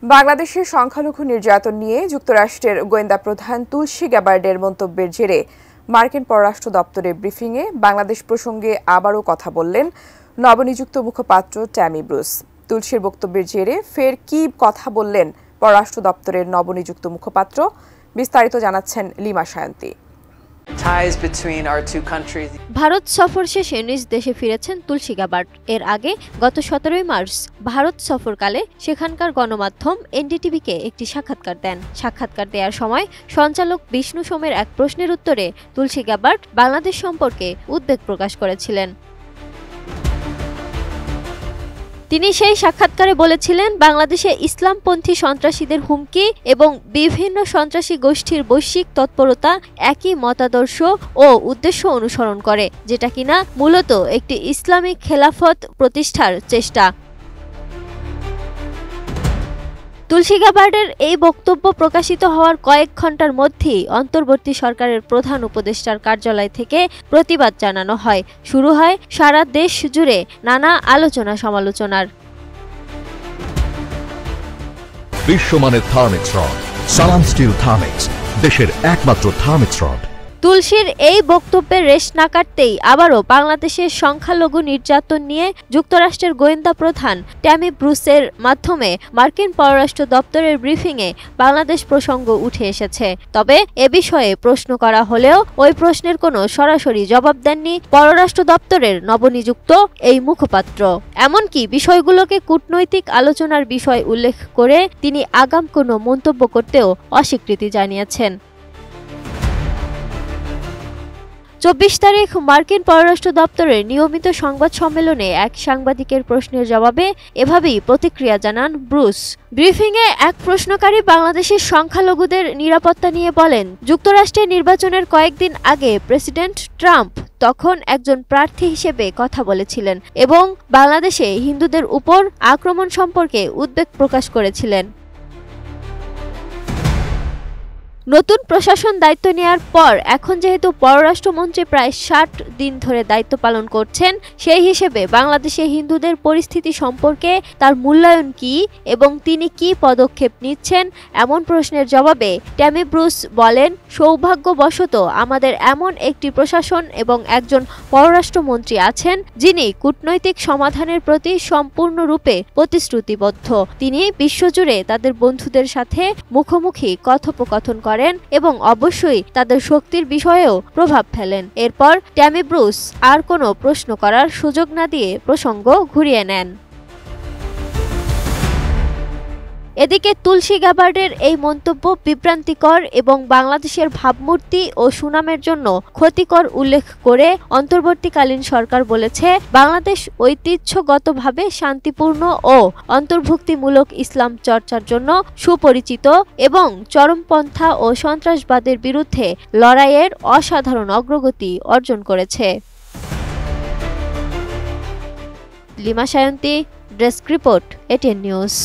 বাংলাদেশের সংখ্যালঘু নির্যাতন নিয়ে যুক্তরাষ্ট্রের গোয়েন্দা প্রধান তুলসী গ্যাবার্ডের মন্তব্যের জেরে মার্কিন পররাষ্ট্র দপ্তরের ব্রিফিংয়ে বাংলাদেশ প্রসঙ্গে আবারও কথা বললেন নবনিযুক্ত মুখপাত্র ট্যামি ব্রুস। তুলসীর বক্তব্যের জেরে ফের কী কথা বললেন পররাষ্ট্র দপ্তরের নবনিযুক্ত মুখপাত্র, বিস্তারিত জানাচ্ছেন লিমা সায়ন্তী। ভারত সফর শেষে নিজ দেশে ফিরেছেন তুলসী গ্যাবার্ড। এর আগে গত 17 মার্চ ভারত সফরকালে সেখানকার গণমাধ্যম এনডিটিভিকে একটি সাক্ষাৎকার দেন। সাক্ষাৎকার দেওয়ার সময় সঞ্চালক বিষ্ণু সোমের এক প্রশ্নের উত্তরে তুলসী গ্যাবার্ড বাংলাদেশ সম্পর্কে উদ্বেগ প্রকাশ করেছিলেন। তিনি সেই সাক্ষাৎকারে বলেছিলেন, বাংলাদেশে ইসলামপন্থী সন্ত্রাসীদের হুমকি এবং বিভিন্ন সন্ত্রাসী গোষ্ঠীর বৈশ্বিক তৎপরতা একই মতাদর্শ ও উদ্দেশ্য অনুসরণ করে, যেটা কিনা মূলত একটি ইসলামিক খেলাফত প্রতিষ্ঠার চেষ্টা। তুলসী গ্যাবার্ডের এই বক্তব্য প্রকাশিত হওয়ার কয়েক ঘন্টার মধ্যেই অন্তর্বর্তী সরকারের প্রধান উপদেষ্টার কার্যালয় থেকে প্রতিবাদ জানানো হয়। শুরু হয় সারা দেশ জুড়ে নানা আলোচনা সমালোচনার। বিশ্বমানের থার্মিক্স রড, সালাম স্টিল থার্মিক্স, দেশের একমাত্র থার্মিক্স রড। তুলসীর এই বক্তব্যের রেশ না কাটতেই আবারও বাংলাদেশের সংখ্যালঘু নির্যাতন নিয়ে যুক্তরাষ্ট্রের গোয়েন্দা প্রধান ট্যামি ব্রুসের মাধ্যমে মার্কিন পররাষ্ট্র দপ্তরের ব্রিফিংয়ে বাংলাদেশ প্রসঙ্গ উঠে এসেছে। তবে এ বিষয়ে প্রশ্ন করা হলেও ওই প্রশ্নের কোনো সরাসরি জবাব দেননি পররাষ্ট্র দপ্তরের নবনিযুক্ত এই মুখপাত্র। এমনকি বিষয়গুলোকে কূটনৈতিক আলোচনার বিষয় উল্লেখ করে তিনি আগাম কোনো মন্তব্য করতেও অস্বীকৃতি জানিয়েছেন। 24 তারিখ মার্কিন পররাষ্ট্র দপ্তরের নিয়মিত সংবাদ সম্মেলনে এক সাংবাদিকের প্রশ্নের জবাবে এভাবেই প্রতিক্রিয়া জানান ব্রুস। ব্রিফিংয়ে এক প্রশ্নকারী বাংলাদেশের সংখ্যালঘুদের নিরাপত্তা নিয়ে বলেন, যুক্তরাষ্ট্রের নির্বাচনের কয়েকদিন আগে প্রেসিডেন্ট ট্রাম্প তখন একজন প্রার্থী হিসেবে কথা বলেছিলেন এবং বাংলাদেশে হিন্দুদের উপর আক্রমণ সম্পর্কে উদ্বেগ প্রকাশ করেছিলেন। নতুন প্রশাসন দায়িত্ব নেওয়ার পর এখন যেহেতু পররাষ্ট্রমন্ত্রী প্রায় 60 দিন ধরে দায়িত্ব পালন করছেন, সেই হিসেবে বাংলাদেশে হিন্দুদের পরিস্থিতি সম্পর্কে তার মূল্যায়ন কি এবং তিনি কি পদক্ষেপ নিচ্ছেন এমন প্রশ্নের জবাবে ট্যামি ব্রুস বলেন, সৌভাগ্যবশত আমাদের এমন একটি প্রশাসন এবং একজন পররাষ্ট্রমন্ত্রী আছেন যিনি কূটনৈতিক সমাধানের প্রতি সম্পূর্ণরূপে প্রতিশ্রুতিবদ্ধ। তিনি বিশ্বজুড়ে তাদের বন্ধুদের সাথে মুখোমুখি কথোপকথন করেন এবং অবশ্যই তাদের শক্তির বিষয়েও প্রভাব ফেলেন। এরপর ট্যামি ব্রুস আর কোনো প্রশ্ন করার সুযোগ না দিয়ে প্রসঙ্গ ঘুরিয়ে নেন। এদিকে তুলসী গ্যাবার্ডের এই মন্তব্য বিভ্রান্তিকর এবং বাংলাদেশের ভাবমূর্তি ও সুনামের জন্য ক্ষতিকর উল্লেখ করে অন্তর্বর্তীকালীন সরকার বলেছে, বাংলাদেশ ঐতিহ্যগতভাবে শান্তিপূর্ণ ও অন্তর্ভুক্তিমূলক ইসলাম চর্চার জন্য সুপরিচিত এবং চরমপন্থা ও সন্ত্রাসবাদের বিরুদ্ধে লড়াইয়ের অসাধারণ অগ্রগতি অর্জন করেছে। Lima Sayanti, desk report, ATN news.